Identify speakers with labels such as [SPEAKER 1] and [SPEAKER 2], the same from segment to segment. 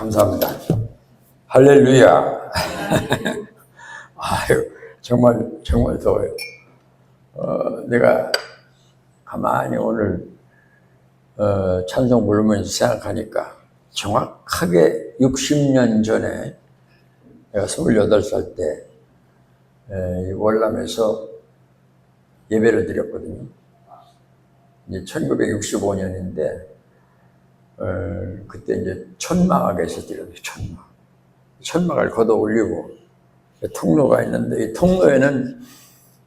[SPEAKER 1] 감사합니다. 할렐루야. 아유, 정말 더워요. 내가 가만히 오늘 찬송 부르면서 생각하니까 정확하게 60년 전에 내가 28살 때 월남에서 예배를 드렸거든요. 이제 1965년인데 그때 이제 천막에서 드렸어요. 천막을 걷어 올리고 통로가 있는데 이 통로에는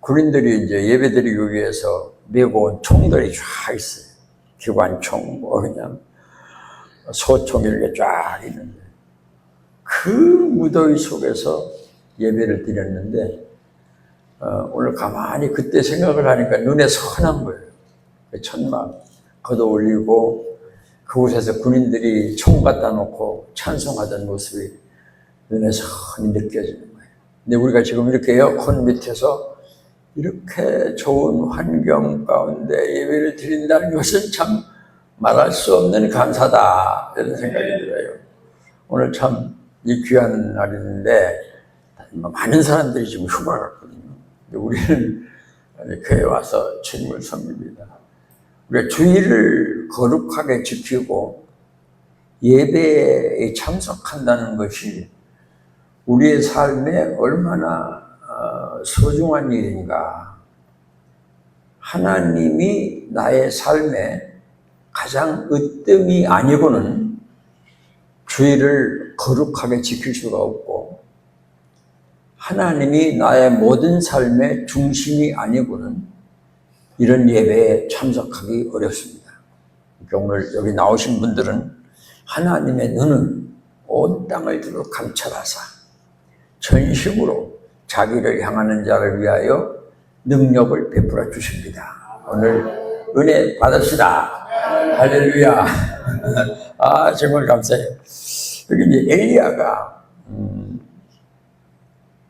[SPEAKER 1] 군인들이 이제 예배 드리기 위해서 메고 온 총들이 쫙 있어요. 기관총, 그냥 소총 이렇게 쫙 있는데 그 무더위 속에서 예배를 드렸는데 오늘 가만히 그때 생각을 하니까 눈에 선한 거예요. 천막 걷어 올리고 그곳에서 군인들이 총 갖다 놓고 찬송하던 모습이 눈에 선히 느껴지는 거예요. 근데 우리가 지금 이렇게 에어컨 밑에서 이렇게 좋은 환경 가운데 예배를 드린다는 것은 참 말할 수 없는 감사다 이런 생각이 들어요. 오늘 참 이 귀한 날인데 많은 사람들이 지금 휴가 갔거든요. 우리는 교회에 와서 주님을 섬깁니다. 우리가 주일을 거룩하게 지키고 예배에 참석한다는 것이 우리의 삶에 얼마나 소중한 일인가. 하나님이 나의 삶에 가장 으뜸이 아니고는 주일을 거룩하게 지킬 수가 없고 하나님이 나의 모든 삶의 중심이 아니고는 이런 예배에 참석하기 어렵습니다. 오늘 여기 나오신 분들은 하나님의 눈은 온 땅을 두루 감찰하사 전심으로 자기를 향하는 자를 위하여 능력을 베풀어 주십니다. 오늘 은혜 받읍시다. 할렐루야. 아, 정말 감사해요. 여기 이제 엘리야가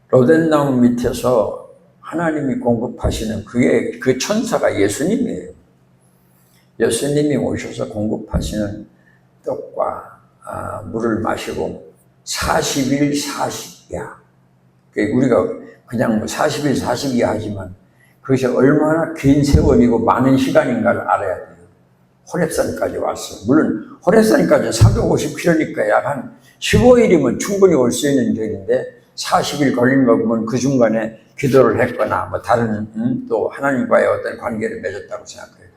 [SPEAKER 1] 로덴나무 밑에서 하나님이 공급하시는 그 천사가 예수님이에요. 예수님이 오셔서 공급하시는 떡과 물을 마시고 40일 40야. 우리가 그냥 40일 40야 하지만 그것이 얼마나 긴 세월이고 많은 시간인가를 알아야 돼요. 호렙산까지 왔어요. 물론 호렙산까지 450km니까 약 한 15일이면 충분히 올 수 있는 길인데 40일 걸린 거 보면 그 중간에 기도를 했거나 뭐 다른 또 하나님과의 어떤 관계를 맺었다고 생각해요.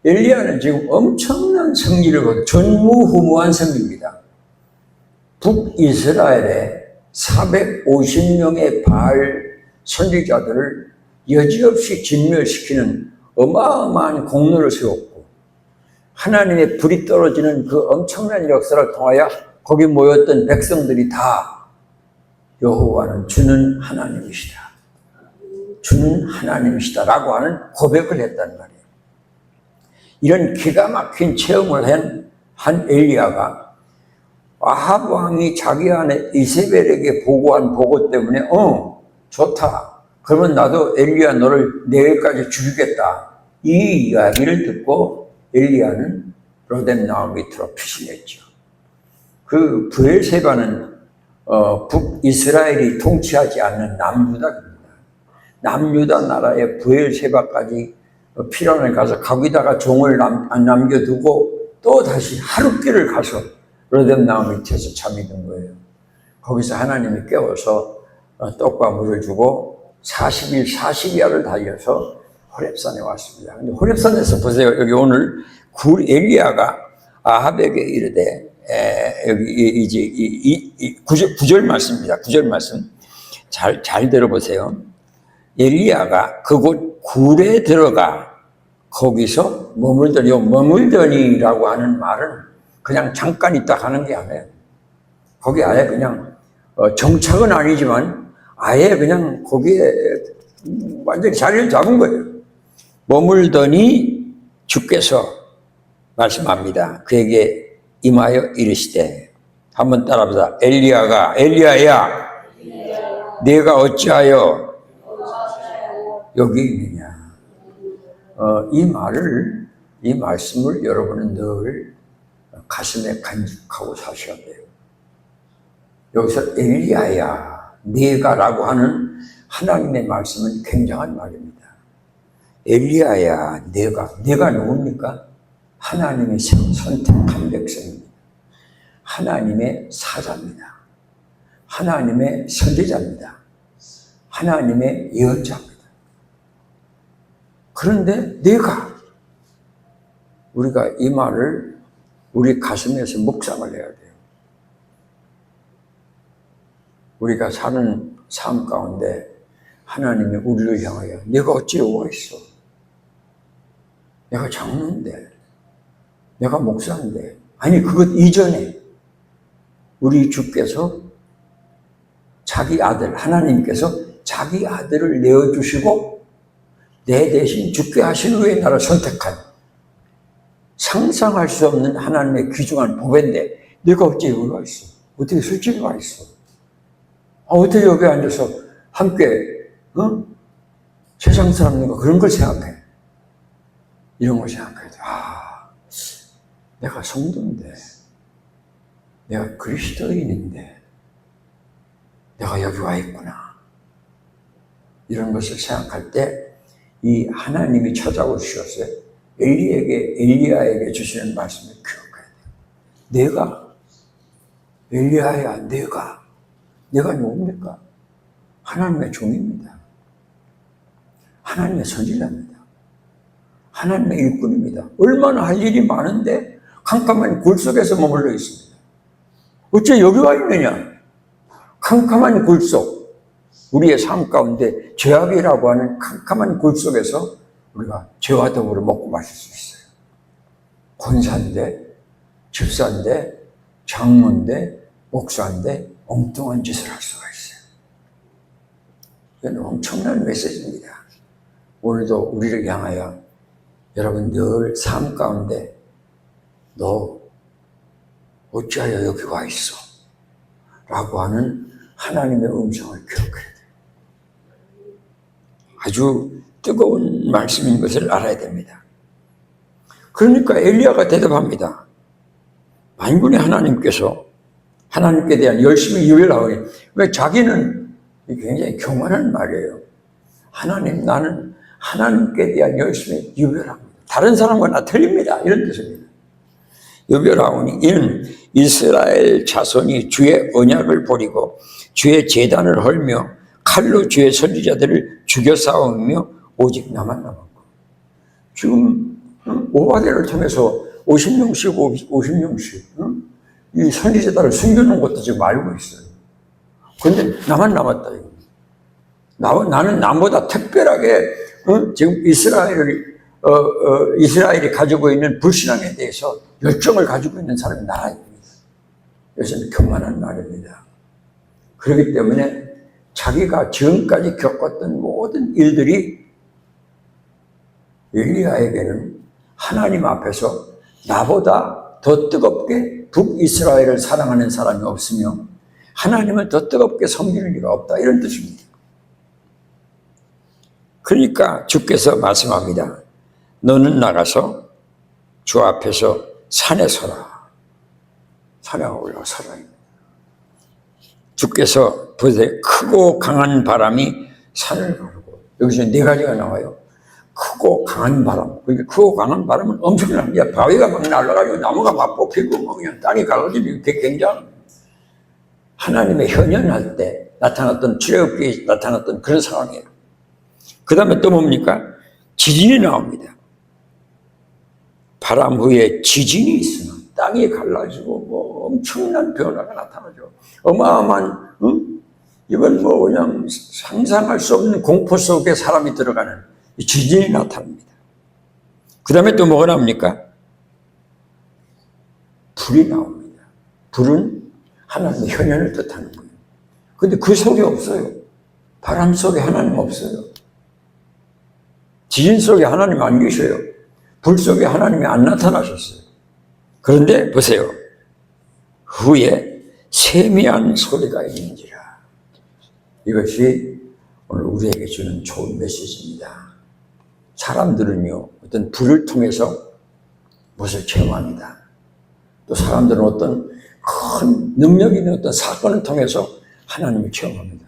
[SPEAKER 1] 엘리야는 지금 엄청난 승리를 거둔 전무후무한 승리입니다. 북이스라엘에 450명의 바알 선지자들을 여지없이 진멸시키는 어마어마한 공로를 세웠고 하나님의 불이 떨어지는 그 엄청난 역사를 통하여 거기 모였던 백성들이 다 여호와는 주는 하나님이시다. 주는 하나님이시다 라고 하는 고백을 했단 말이에요. 이런 기가 막힌 체험을 한 엘리야가 아합 왕이 자기 아내 이세벨에게 보고한 보고 때문에 좋다. 그러면 나도 엘리야 너를 내일까지 죽이겠다. 이 이야기를 듣고 엘리야는 로뎀나무 밑으로 피신했죠. 그 브엘세바는 북이스라엘이 통치하지 않는 남유다입니다. 남유다 나라의 브엘세바까지 피란을 가서 거기다가 종을 안 남겨두고 또 다시 하룻길을 가서 로뎀나무 밑에서 잠이 든 거예요. 거기서 하나님이 깨워서 떡과 물을 주고 40일 40야를 달려서 호렙산에 왔습니다. 근데 호렙산에서 보세요. 여기 오늘 엘리야가 아합에게 이르되 여기 이제 9절 말씀입니다. 9절 말씀 잘 들어보세요. 엘리야가 그곳 굴에 들어가 거기서 머물더니라고 하는 말은 그냥 잠깐 있다 가는 게 아니에요. 거기 아예 그냥 정착은 아니지만 아예 그냥 거기에 완전히 자리를 잡은 거예요. 머물더니 주께서 말씀합니다. 그에게 임하여 이르시되 한번 따라보자. 엘리야야 내가 어찌하여 여기 있느냐. 이 말씀을 여러분은 늘 가슴에 간직하고 사셔야 돼요. 여기서 엘리야야 네가라고 하는 하나님의 말씀은 굉장한 말입니다. 엘리야야 네가 누굽니까? 하나님의 선택한 백성입니다. 하나님의 사자입니다. 하나님의 선지자입니다. 하나님의 예언자입니다. 그런데 우리가 이 말을 우리 가슴에서 묵상을 해야 돼요. 우리가 사는 삶 가운데 하나님이 우리를 향하여 내가 어찌 여기가 있어? 내가 장로인데, 내가 목사인데, 아니 그것 이전에 우리 주께서 자기 아들, 하나님께서 자기 아들을 내어주시고 내 대신 죽게 하신 후에 나를 선택한 상상할 수 없는 하나님의 귀중한 보배인데 내가 어찌 여기가 있어? 어떻게 솔직히 가 있어? 어떻게 여기 앉아서 함께 세상 사람들과 그런 걸 생각해? 이런 걸 생각해야 돼. 내가 성도인데, 내가 그리스도인인데 내가 여기 와 있구나. 이런 것을 생각할 때 이 하나님이 찾아오셨어요. 엘리야에게 주시는 말씀을 기억해야 돼요. 엘리야야 내가 누굽니까? 하나님의 종입니다. 하나님의 선지자입니다. 하나님의 일꾼입니다. 얼마나 할 일이 많은데 캄캄한 굴 속에서 머물러 있습니다. 어째 여기 와 있느냐? 캄캄한 굴 속, 우리의 삶 가운데 죄악이라고 하는 캄캄한 굴 속에서 우리가 죄와 더불어 먹고 마실 수 있어요. 권사인데, 집사인데, 장로인데, 목사인데 엉뚱한 짓을 할 수가 있어요. 이건 엄청난 메시지입니다. 오늘도 우리를 향하여 여러분 늘 삶 가운데 너 어찌하여 여기 와 있어? 라고 하는 하나님의 음성을 기억해야 돼요. 아주 뜨거운 말씀인 것을 알아야 됩니다. 그러니까 엘리야가 대답합니다. 만군의 하나님께 대한 열심히 예배하오니, 왜 자기는 굉장히 교만한 말이에요. 나는 하나님께 대한 열심히 예배합니다. 다른 사람과 나 틀립니다. 이런 뜻입니다. 예배하오니 이는 이스라엘 자손이 주의 언약을 버리고 주의 제단을 헐며 칼로 주의 선지자들을 죽여 싸우며 오직 나만 남았고, 지금 오바데를 통해서 50명씩 이 선지자들을 숨겨놓은 것도 지금 알고 있어요. 그런데 나만 남았다. 나는 남보다 특별하게 지금 이스라엘이 가지고 있는 불신앙에 대해서 열정을 가지고 있는 사람이 나입니다. 이것은 교만한 말입니다. 그렇기 때문에 자기가 지금까지 겪었던 모든 일들이 엘리야에게는 하나님 앞에서 나보다 더 뜨겁게 북이스라엘을 사랑하는 사람이 없으며 하나님을 더 뜨겁게 섬기는 리가 없다, 이런 뜻입니다. 그러니까 주께서 말씀합니다. 너는 나가서 주 앞에서 산에 서라. 산에 올라가 서라. 주께서 보세요. 크고 강한 바람이 산을 가르고, 여기서 네 가지가 나와요. 크고 강한 바람. 그러니까 크고 강한 바람은 엄청납니다. 바위가 막 날아가지고 나무가 막 뽑히고 뭐 그냥 땅이 갈라지고, 그게 굉장히 하나님의 현현할 때 나타났던, 출애굽기에 나타났던 그런 상황이에요. 그 다음에 또 뭡니까? 지진이 나옵니다. 바람 후에 지진이 있으면 땅이 갈라지고 뭐 엄청난 변화가 나타나죠. 어마어마한, 이건 뭐 그냥 상상할 수 없는 공포 속에 사람이 들어가는 지진이 나타납니다. 그 다음에 또 뭐가 나옵니까? 불이 나옵니다. 불은 하나님의 현현을 뜻하는 거예요. 근데 그 속에 없어요. 바람 속에 하나님 없어요. 지진 속에 하나님 안 계셔요. 불 속에 하나님이 안 나타나셨어요. 그런데 보세요. 후에 세미한 소리가 있는지라. 이것이 오늘 우리에게 주는 좋은 메시지입니다. 사람들은요, 어떤 불을 통해서 무엇을 체험합니다. 또 사람들은 어떤 큰 능력 있는 어떤 사건을 통해서 하나님을 체험합니다.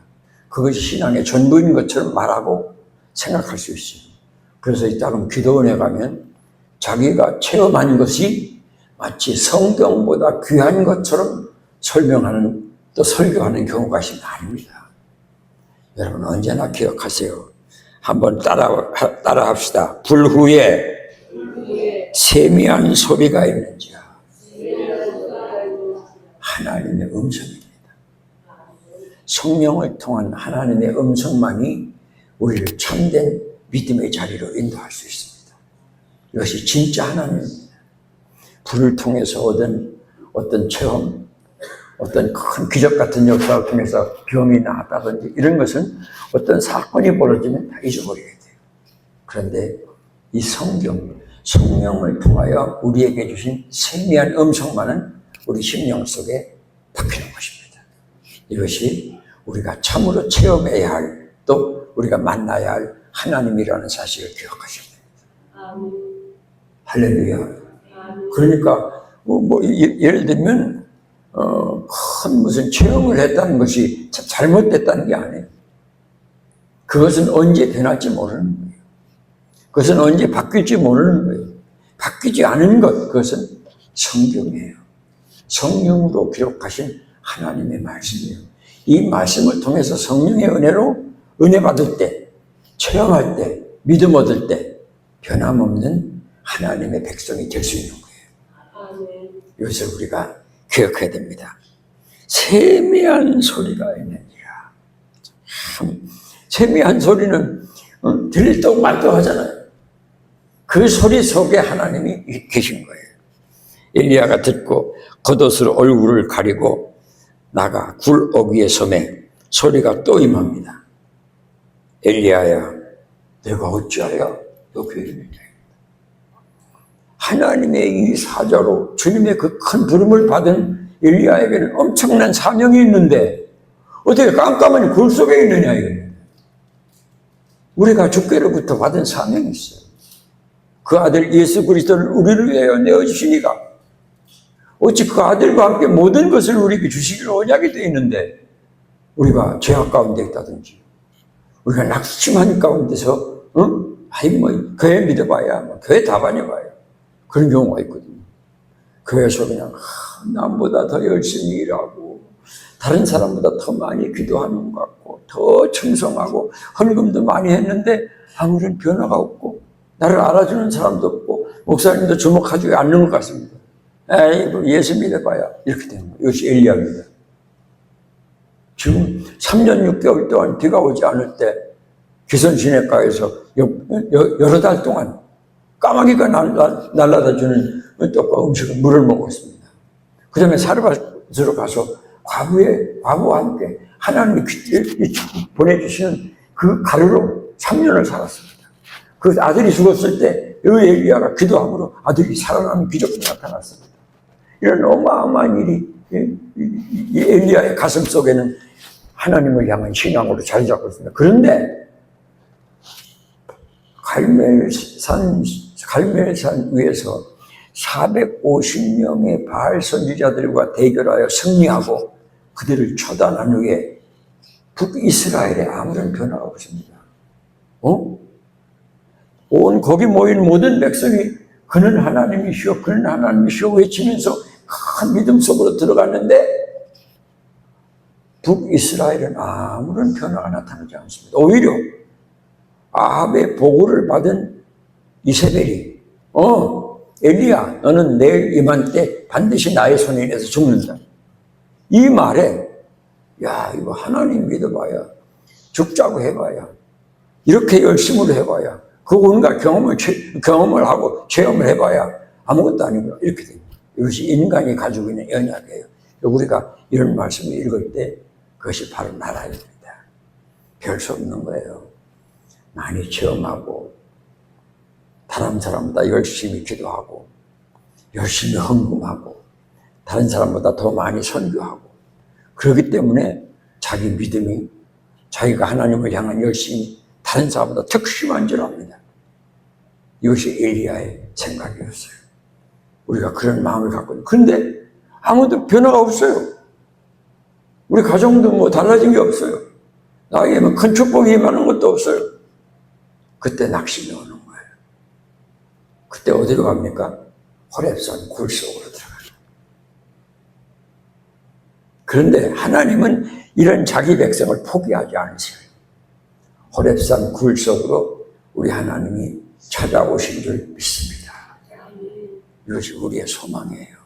[SPEAKER 1] 그것이 신앙의 전부인 것처럼 말하고 생각할 수 있어요. 그래서 이따금 기도원에 가면 자기가 체험한 것이 마치 성경보다 귀한 것처럼 설명하는 또 설교하는 경우가 많습니다. 여러분 언제나 기억하세요. 한번 따라합시다. 불후에 세미한 소리가 있는지야. 하나님의 음성입니다. 성령을 통한 하나님의 음성만이 우리를 참된 믿음의 자리로 인도할 수 있습니다. 이것이 진짜 하나님입니다. 불을 통해서 얻은 어떤 체험, 어떤 큰 기적 같은 역사를 통해서 병이 나았다든지 이런 것은 어떤 사건이 벌어지면 다 잊어버리게 돼요. 그런데 이 성령을 통하여 우리에게 주신 세미한 음성만은 우리 심령 속에 박히는 것입니다. 이것이 우리가 참으로 체험해야 할, 또 우리가 만나야 할 하나님이라는 사실을 기억하셔야 됩니다. 할렐루야. 그러니까 예를 들면 큰 무슨 체험을 했다는 것이 잘못됐다는 게 아니에요. 그것은 언제 변할지 모르는 거예요. 그것은 언제 바뀔지 모르는 거예요. 바뀌지 않은 것, 그것은 성경이에요. 성령으로 기록하신 하나님의 말씀이에요. 이 말씀을 통해서 성령의 은혜로 은혜 받을 때, 체험할 때, 믿음 얻을 때 변함없는 하나님의 백성이 될 수 있는 거예요. 이것을 우리가 기억해야 됩니다. 세미한 소리가 있느니라. 세미한 소리는 들릴 듯 말듯 하잖아요. 그 소리 속에 하나님이 계신 거예요. 엘리야가 듣고 겉옷으로 얼굴을 가리고 나가 굴옥 위에 서매 소리가 또 임합니다. 엘리야야, 내가 어찌하여 여기 있느냐. 하나님의 이 사자로 주님의 그 큰 부름을 받은 엘리야에게는 엄청난 사명이 있는데 어떻게 깜깜한 굴 속에 있느냐 이거예요. 우리가 주께로부터 받은 사명이 있어요. 그 아들 예수 그리스도를 우리를 위하여 내어주시니까 어찌 그 아들과 함께 모든 것을 우리에게 주시기로 언약이 되어 있는데 우리가 죄악 가운데 있다든지 우리가 낙심한 가운데서 교회 믿어봐야 교회 다 다녀봐야 그런 경우가 있거든요. 교회에서 그냥 남보다 더 열심히 일하고 다른 사람보다 더 많이 기도하는 것 같고 더 충성하고 헌금도 많이 했는데 아무런 변화가 없고 나를 알아주는 사람도 없고 목사님도 주목하지 않는 것 같습니다. 에이, 예수 믿어봐야 이렇게 되는 거예요. 이것이 엘리야입니다. 지금 3년 6개월 동안 비가 오지 않을 때 기선시내가에서 여러 달 동안 까마귀가 날라다주는 떡과 음식을 물을 먹었습니다. 그 다음에 사르밧으로 가서 과부와 함께 하나님이 보내주시는 그 가루로 3년을 살았습니다. 그 아들이 죽었을 때 이 엘리야가 기도함으로 아들이 살아나는 기적이 나타났습니다. 이런 어마어마한 일이 이 엘리야의 가슴 속에는 하나님을 향한 신앙으로 자리 잡고 있습니다. 그런데 갈멜산 위에서 450명의 바알 선지자들과 대결하여 승리하고 그들을 처단한 후에 북이스라엘에 아무런 변화가 없습니다. 온 거기 모인 모든 백성이 그는 하나님이시오, 그는 하나님이시오 외치면서 큰 믿음 속으로 들어갔는데 북이스라엘은 아무런 변화가 나타나지 않습니다. 오히려 아합의 보고를 받은 이세벨이 엘리야, 너는 내일 이맘때 반드시 나의 손에 인해서 죽는다. 이 말에 야, 이거 하나님 믿어봐야 죽자고 해봐야 이렇게 열심으로 해봐야 그 온갖 경험을 하고 체험을 해봐야 아무것도 아니구나 이렇게 됩니다. 이것이 인간이 가지고 있는 연약이에요. 우리가 이런 말씀을 읽을 때 그것이 바로 나라입니다. 별 수 없는 거예요. 많이 체험하고 다른 사람보다 열심히 기도하고 열심히 헌금하고 다른 사람보다 더 많이 선교하고 그렇기 때문에 자기 믿음이 자기가 하나님을 향한 열심이 다른 사람보다 특심한 줄 압니다. 이것이 엘리야의 생각이었어요. 우리가 그런 마음을 갖고 있는. 그런데 아무도 변화가 없어요. 우리 가정도 뭐 달라진 게 없어요. 나에게 뭐 큰 축복이 임하는 것도 없어요. 그때 낙심이 오는 거예요. 그때 어디로 갑니까? 호렙산 굴 속으로 들어가요. 그런데 하나님은 이런 자기 백성을 포기하지 않으세요. 호렙산 굴 속으로 우리 하나님이 찾아오신 줄 믿습니다. 이것이 우리의 소망이에요.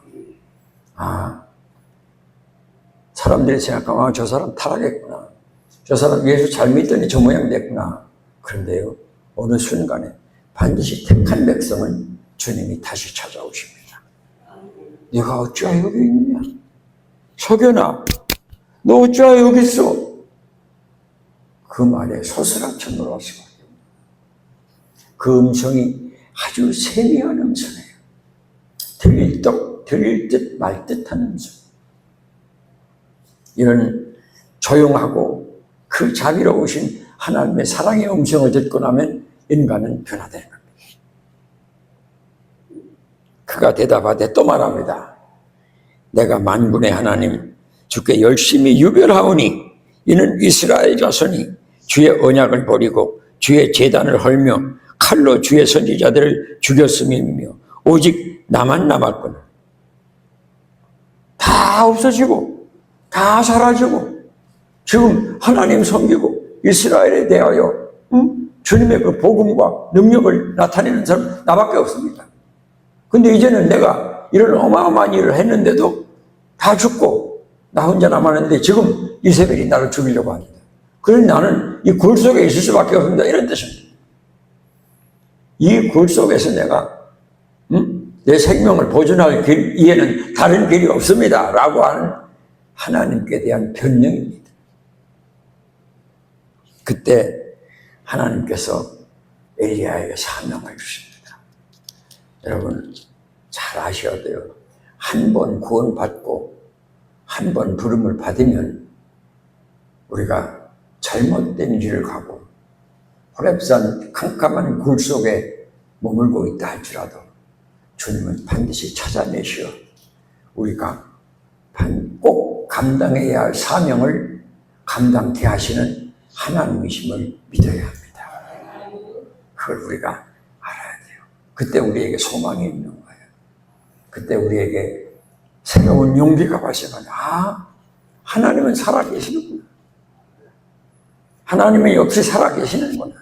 [SPEAKER 1] 사람들이 생각하면 저 사람 타락했구나. 저 사람 예수 잘 믿더니 저 모양 됐구나. 그런데요, 어느 순간에 반드시 택한 백성은 주님이 다시 찾아오십니다. 네가 어찌하여 여기 있느냐? 석연아, 너 어찌하여 여기 있어? 그 말에 소스라쳐 놀랄 수밖에 없어요. 그 음성이 아주 세미한 음성이에요. 들릴 듯 말 듯한 음성. 이런 조용하고 그 자비로우신 하나님의 사랑의 음성을 듣고 나면 인간은 변화되는 겁니다. 그가 대답하되 또 말합니다. 내가 만군의 하나님 주께 열심히 유별하오니 이는 이스라엘 자손이 주의 언약을 버리고 주의 제단을 헐며 칼로 주의 선지자들을 죽였음이며 오직 나만 남았구나. 다 없어지고 다 사라지고 지금 하나님 섬기고 이스라엘에 대하여 주님의 그 복음과 능력을 나타내는 사람 나밖에 없습니다. 근데 이제는 내가 이런 어마어마한 일을 했는데도 다 죽고 나 혼자 남았는데 지금 이세벨이 나를 죽이려고 합니다. 그래서 나는 이 굴 속에 있을 수밖에 없습니다. 이런 뜻입니다. 이 굴 속에서 내가 내 생명을 보존할 길 이에는 다른 길이 없습니다. 라고 하는 하나님께 대한 변명입니다. 그때 하나님께서 엘리야에게 사명을 주십니다. 여러분 잘 아셔야 돼요. 한 번 구원받고 한 번 부름을 받으면 우리가 잘못된 길을 가고 호렙산 캄캄한 굴 속에 머물고 있다 할지라도 주님은 반드시 찾아내시어 우리가 꼭 감당해야 할 사명을 감당케 하시는 하나님이심을 믿어야 합니다. 그걸 우리가 알아야 돼요. 그때 우리에게 소망이 있는 거예요. 그때 우리에게 새로운 용기가 발생하죠. 하나님은 살아계시는구나. 하나님은 역시 살아계시는구나.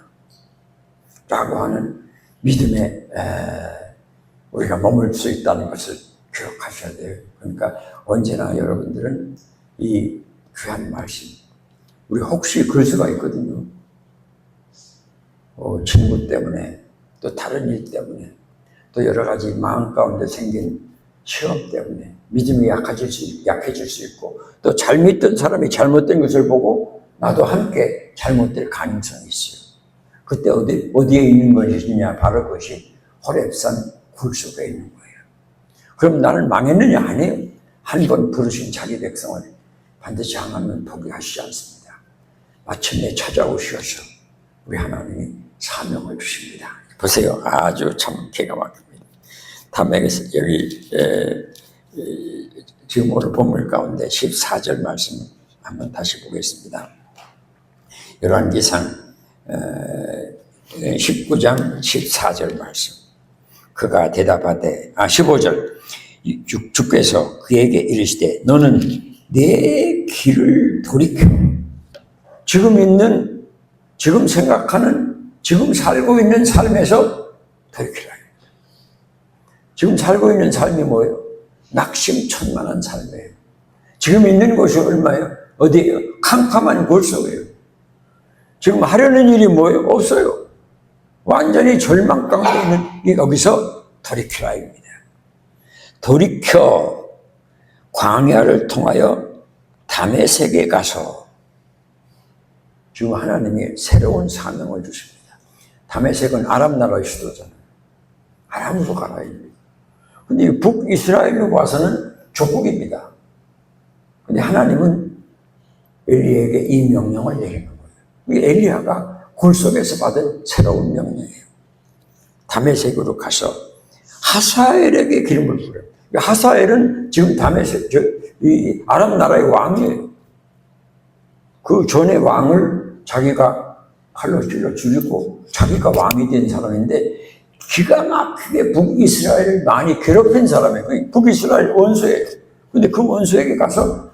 [SPEAKER 1] 라고 하는 믿음에 우리가 머물 수 있다는 것을 기억하셔야 돼요. 그러니까 언제나 여러분들은 이 귀한 말씀, 우리 혹시 그럴 수가 있거든요. 친구 때문에, 또 다른 일 때문에, 또 여러 가지 마음 가운데 생긴 시험 때문에 믿음이 약해질 수 있고, 또 잘 믿던 사람이 잘못된 것을 보고 나도 함께 잘못될 가능성이 있어요. 그때 어디에 있는 것이냐? 바로 그것이 호렙산 굴 속에 있는 거예요. 그럼 나는 망했느냐? 아니에요. 한 번 부르신 자기 백성을 반드시 향하면 포기하시지 않습니다. 마침내 찾아오셔서 우리 하나님이 사명을 주십니다. 보세요. 아주 참 기가 막힙니다. 담에게서 여기 지금 오늘 본문 가운데 14절 말씀 한번 다시 보겠습니다. 열왕기상 19장 14절 말씀. 그가 대답하되 15절 주께서 그에게 이르시되 너는 내 길을 돌이켜 지금 생각하는 지금 살고 있는 삶에서 돌이키라. 지금 살고 있는 삶이 뭐예요? 낙심천만한 삶이에요. 지금 있는 곳이 얼마예요? 어디예요? 캄캄한 굴 속이에요. 지금 하려는 일이 뭐예요? 없어요. 완전히 절망 가운데 있는 여기서 돌이키라입니다. 돌이켜 광야를 통하여 다메섹에 가서 지금 하나님이 새로운 사명을 주십니다. 다메섹은 아람 나라의 수도잖아요. 아람으로 가라. 근데 북이스라엘로 와서는 족국입니다. 근데 하나님은 엘리야에게 이 명령을 내리는 거예요. 엘리야가 굴 속에서 받은 새로운 명령이에요. 다메섹으로 가서 하사엘에게 기름을 부어요. 하사엘은 지금 이 아람 나라의 왕이에요. 그 전에 왕을 자기가 칼로 찔러 죽이고 자기가 왕이 된 사람인데 기가 막히게 북이스라엘을 많이 괴롭힌 사람이에요. 북이스라엘 원수예요. 근데 그 원수에게 가서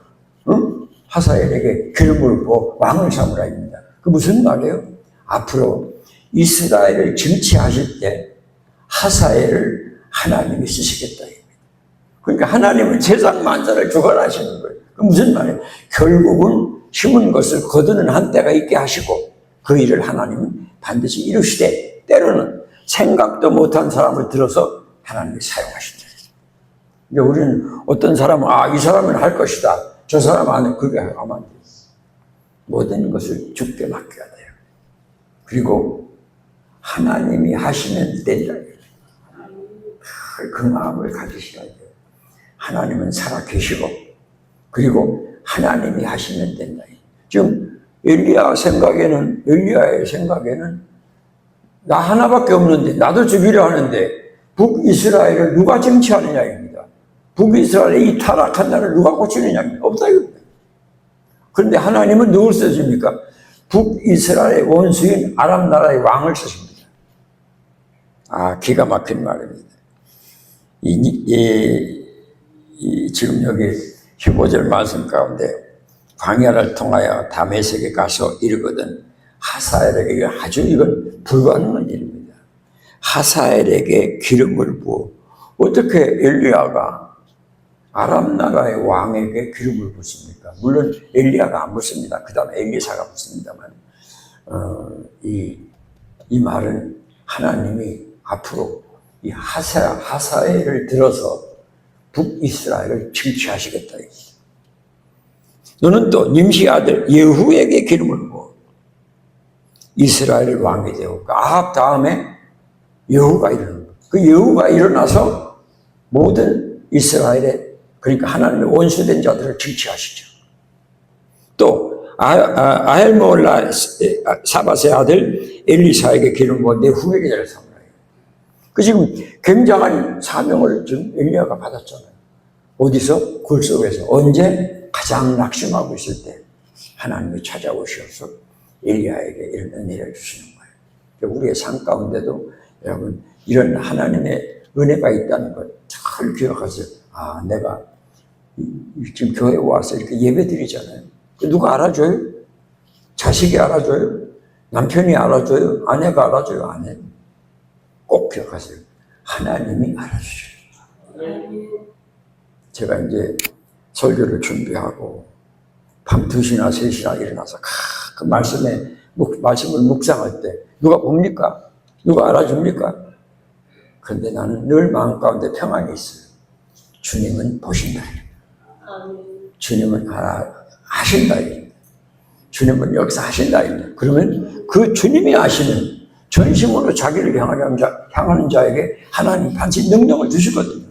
[SPEAKER 1] 하사엘에게 기름을 부어 왕을 삼으라 합니다. 그 무슨 말이에요? 앞으로 이스라엘을 정치하실 때 하사엘을 하나님이 쓰시겠다. 그러니까 하나님은 세상 만사를 주관하시는 거예요. 그 무슨 말이에요? 결국은 심은 것을 거두는 한때가 있게 하시고 그 일을 하나님은 반드시 이루시되 때로는 생각도 못한 사람을 들어서 하나님이 사용하신다. 우리는 어떤 사람은 이 사람은 할 것이다. 저 사람 안 해. 그게 하면 안 돼요. 모든 것을 주께 맡겨야 돼요. 그리고 하나님이 하시면 된다. 그 마음을 가지셔야 돼요. 하나님은 살아계시고 그리고 하나님이 하시면 된다. 지금 엘리야의 생각에는 나 하나밖에 없는데 나도 죽이려 하는데 북이스라엘을 누가 정치하느냐입니다. 북이스라엘의 이 타락한 나라를 누가 고치느냐입니다. 없다 이겁니다. 그런데 하나님은 누굴 쓰십니까? 북이스라엘의 원수인 아람 나라의 왕을 쓰십니다. 기가 막힌 말입니다. 지금 여기 15절 말씀 가운데 광야를 통하여 다메섹에 가서 이르거든 하사엘에게 이건 불가능한 일입니다. 하사엘에게 기름을 부어 어떻게 엘리야가 아람 나라의 왕에게 기름을 붓습니까? 물론 엘리야가 안 붓습니다. 그 다음에 엘리사가 붓습니다만 이 말은 하나님이 앞으로 이 하사엘을 들어서 북이스라엘을 정치하시겠다. 너는 또 님시 아들 예후에게 기름을 부어 이스라엘 왕이 되고 아합 다음에 예후가 일어나는 거예요. 그 예후가 일어나서 모든 이스라엘의 그러니까 하나님의 원수된 자들을 정치하시죠. 또 아헬몰라 사바스의 아들 엘리사에게 기름을 부어 내 후계자를 삼으라. 그 지금 굉장한 사명을 지금 엘리야가 받았잖아요. 어디서? 굴 속에서. 언제? 가장 낙심하고 있을 때 하나님이 찾아오셔서 엘리야에게 이런 은혜를 주시는 거예요. 우리의 삶 가운데도 여러분 이런 하나님의 은혜가 있다는 걸 잘 기억하세요. 내가 지금 교회에 와서 이렇게 예배 드리잖아요. 누가 알아줘요? 자식이 알아줘요? 남편이 알아줘요? 아내가 알아줘요? 안 해요? 꼭 기억하세요. 하나님이 알아주셔요. 제가 이제 설교를 준비하고 밤 2시나 3시나 일어나서 그 말씀을 묵상할 때 누가 봅니까? 누가 알아줍니까? 그런데 나는 늘 마음 가운데 평안이 있어요. 주님은 보신다. 주님은 아신다. 주님은 여기서 하신다. 그러면 그 주님이 아시는 전심으로 자기를 향하는 자에게 하나님 반드시 능력을 주시거든요.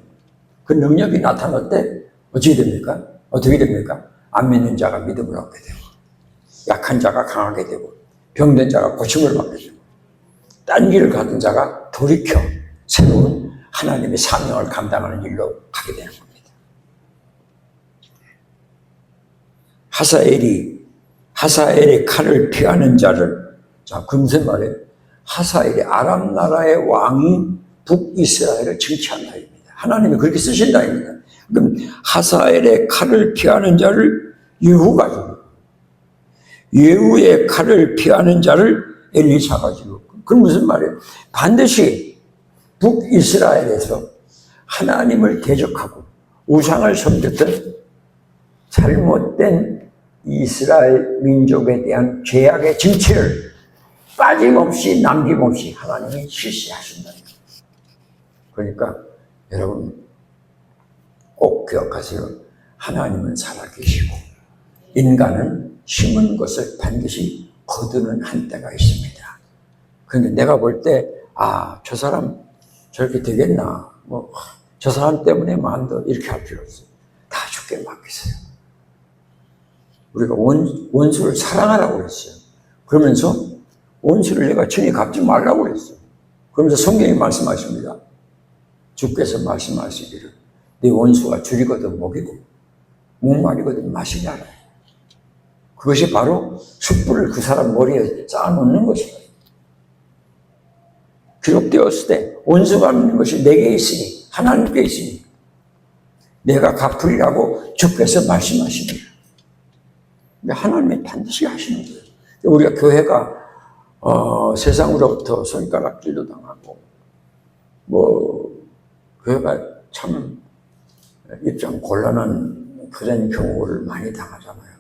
[SPEAKER 1] 그 능력이 나타날 때 어떻게 됩니까? 안 믿는 자가 믿음을 얻게 되고 약한 자가 강하게 되고 병든 자가 고침을 받게 되고 딴 길을 가던 자가 돌이켜 새로운 하나님의 사명을 감당하는 일로 가게 되는 겁니다. 하사엘의 칼을 피하는 자를 금세 말해요. 하사엘이 아람 나라의 왕이 북이스라엘을 정치한다입니다. 하나님이 그렇게 쓰신다입니다. 그럼 하사엘의 칼을 피하는 자를 예후가 죽이고 예후의 칼을 피하는 자를 엘리사가 죽이고 그건 무슨 말이에요? 반드시 북이스라엘에서 하나님을 대적하고 우상을 섬겼던 잘못된 이스라엘 민족에 대한 죄악의 정체를 빠짐없이 남김없이 하나님이 실시하신다. 그러니까 여러분 꼭 기억하세요. 하나님은 살아계시고 인간은 심은 것을 반드시 거두는 한때가 있습니다. 그런데 내가 볼 때 저 사람 저렇게 되겠나 저 사람 때문에 만도 이렇게 할 필요 없어요. 다 주께 맡기세요. 우리가 원수를 사랑하라고 그랬어요. 그러면서 원수를 내가 친히 갚지 말라고 그랬어요. 그러면서 성경이 말씀하십니다. 주께서 말씀하시기를 네 원수가 줄이거든 먹이고 목마르거든 마시게 하라. 그것이 바로 숯불을 그 사람 머리에 쌓아놓는 것이다. 기록되었을 때 원수가 있는 것이 내게 있으니 하나님께 있으니 내가 갚으리라고 주께서 말씀하십니다. 하나님이 반드시 하시는 거예요. 우리가 교회가 세상으로부터 손가락질도 당하고 교회가 참 입장 곤란한 그런 경우를 많이 당하잖아요.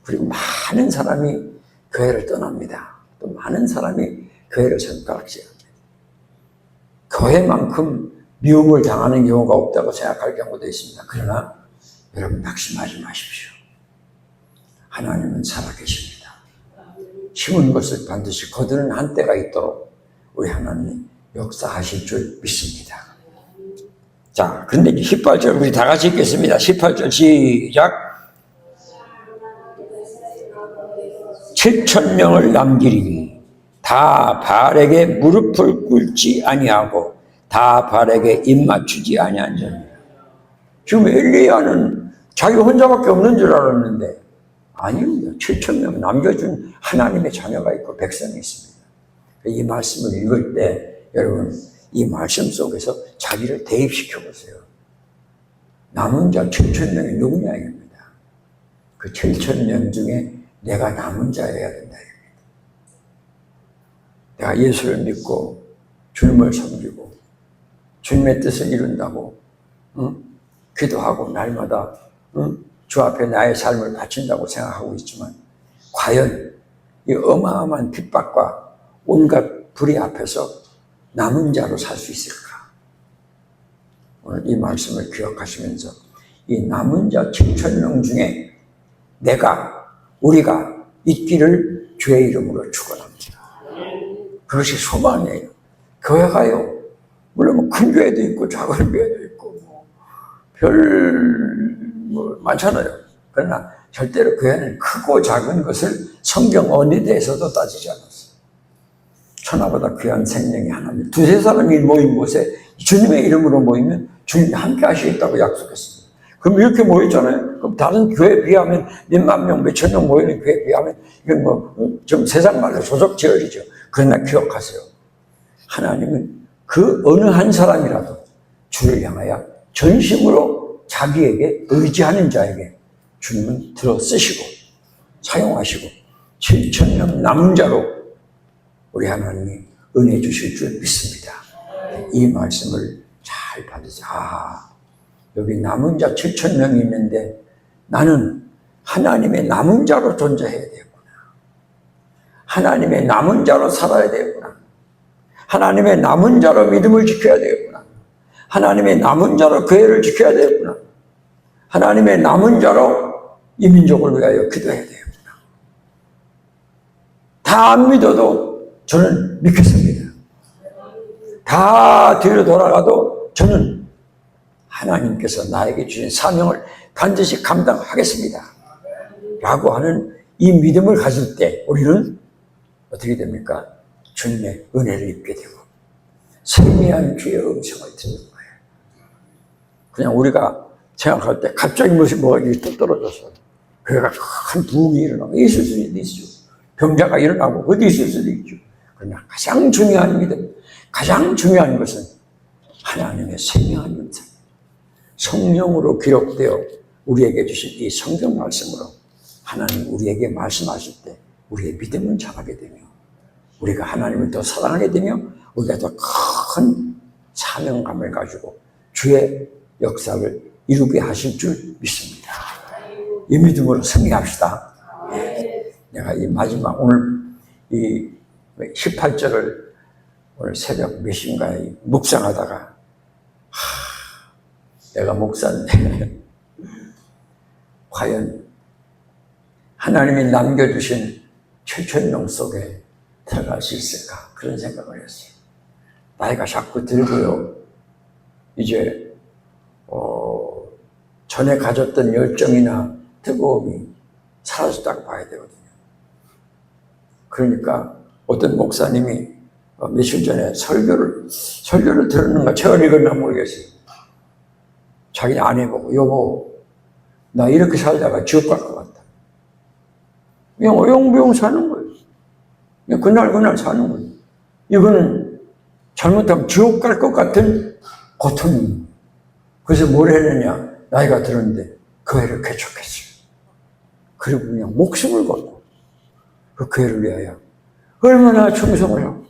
[SPEAKER 1] 그리고 많은 사람이 교회를 떠납니다. 또 많은 사람이 교회를 손가락질합니다. 교회만큼 미움을 당하는 경우가 없다고 생각할 경우도 있습니다. 그러나 여러분 낙심하지 마십시오. 하나님은 살아계십니다. 심은 것을 반드시 거두는 한때가 있도록 우리 하나님 역사하실 줄 믿습니다. 자, 그런데 18절 우리 다 같이 읽겠습니다. 18절 시작. 7,000명을 남기리니 다 바알에게 무릎을 꿇지 아니하고 다 바알에게 입맞추지 아니한 자입니다. 지금 엘리야는 자기 혼자밖에 없는 줄 알았는데 아닙니다. 7,000명 남겨준 하나님의 자녀가 있고 백성이 있습니다. 이 말씀을 읽을 때 여러분 이 말씀 속에서 자기를 대입시켜 보세요. 남은 자 7,000명이 누구냐 이겁니다. 그 7,000명 중에 내가 남은 자여야 된다. 내가 예수를 믿고 주님을 섬기고 주님의 뜻을 이룬다고 기도하고 날마다 주 앞에 나의 삶을 바친다고 생각하고 있지만 과연 이 어마어마한 핍박과 온갖 불의 앞에서 남은 자로 살 수 있을까? 오늘 이 말씀을 기억하시면서 이 남은 자 7,000명 중에 우리가 있기를 주의 이름으로 축원합니다. 그것이 소망이에요. 교회가요, 물론 큰 교회도 있고 작은 교회도 있고 많잖아요. 그러나 절대로 교회는 크고 작은 것을 성경 어느 데에서도 따지지 않았어요. 천하보다 귀한 생명이 하나님. 두세 사람이 모인 곳에 주님의 이름으로 모이면 주님이 함께 하시겠다고 약속했습니다. 그럼 이렇게 모였잖아요. 그럼 다른 교회에 비하면 몇만 명, 몇천 명 모이는 교회에 비하면 이건 좀 세상 말로 조적지열이죠. 그러나 기억하세요. 하나님은 그 어느 한 사람이라도 주를 향하여 전심으로 자기에게 의지하는 자에게 주님은 들어 쓰시고 사용하시고 7,000명 남은 자로 우리 하나님이 은혜 주실 줄 믿습니다. 이 말씀을 잘 받으세요. 여기 남은 자 7,000명이 있는데 나는 하나님의 남은 자로 존재해야 되겠구나. 하나님의 남은 자로 살아야 되겠구나. 하나님의 남은 자로 믿음을 지켜야 되겠구나. 하나님의 남은 자로 교회를 지켜야 되겠구나. 하나님의 남은 자로 이 민족을 위하여 기도해야 되겠구나. 다 안 믿어도 저는 믿겠습니다. 다 뒤로 돌아가도 저는 하나님께서 나에게 주신 사명을 반드시 감당하겠습니다. 라고 하는 이 믿음을 가질 때 우리는 어떻게 됩니까? 주님의 은혜를 입게 되고 세미한 주의 음성을 듣는 거예요. 그냥 우리가 생각할 때 갑자기 뭐가 뚝 떨어져서 그가 큰 부흥이 일어나고 있을 수도 있죠. 병자가 일어나고 어디 있을 수도 있죠. 그러나 가장 중요한 믿음, 가장 중요한 것은 하나님의 세미한 음성, 성령으로 기록되어 우리에게 주신 이 성경 말씀으로 하나님 우리에게 말씀하실 때 우리의 믿음은 자라게 되며 우리가 하나님을 더 사랑하게 되며 우리가 더 큰 사명감을 가지고 주의 역사를 이루게 하실 줄 믿습니다. 이 믿음으로 승리합시다. 내가 이 마지막 오늘 이 18절을 오늘 새벽 몇 시인가에 묵상하다가 내가 목사인데 과연 하나님이 남겨주신 7,000명 속에 들어갈 수 있을까 그런 생각을 했어요. 나이가 자꾸 들고요. 이제 전에 가졌던 열정이나 뜨거움이 사라졌다고 봐야 되거든요. 그러니까 어떤 목사님이 며칠 전에 설교를 들었는가 책을 읽었나 모르겠어요. 자기 아내 보고, 여보, 나 이렇게 살다가 지옥 갈 것 같다. 그냥 어영부영 사는 거예요. 그냥 그날 사는 거예요. 이거는 잘못하면 지옥 갈 것 같은 고통입니다. 그래서 뭘 했느냐? 나이가 들었는데 교회를 개척했어요. 그리고 그냥 목숨을 걸고 그 교회를 위하여 얼마나 충성을 하고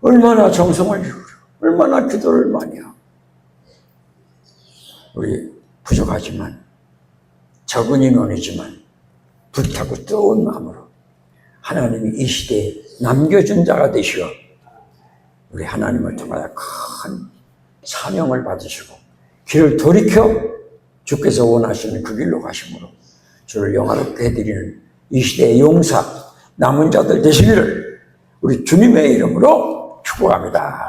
[SPEAKER 1] 얼마나 정성을 기울여 얼마나 기도를 많이 하고 우리 부족하지만 적은 인원이지만 불타고 뜨거운 마음으로 하나님이 이 시대에 남겨준 자가 되시어 우리 하나님을 통하여 큰 사명을 받으시고 길을 돌이켜 주께서 원하시는 그 길로 가심으로 주를 영화롭게 해드리는 이 시대의 용사 남은 자들 되시기를 우리 주님의 이름으로 축복합니다.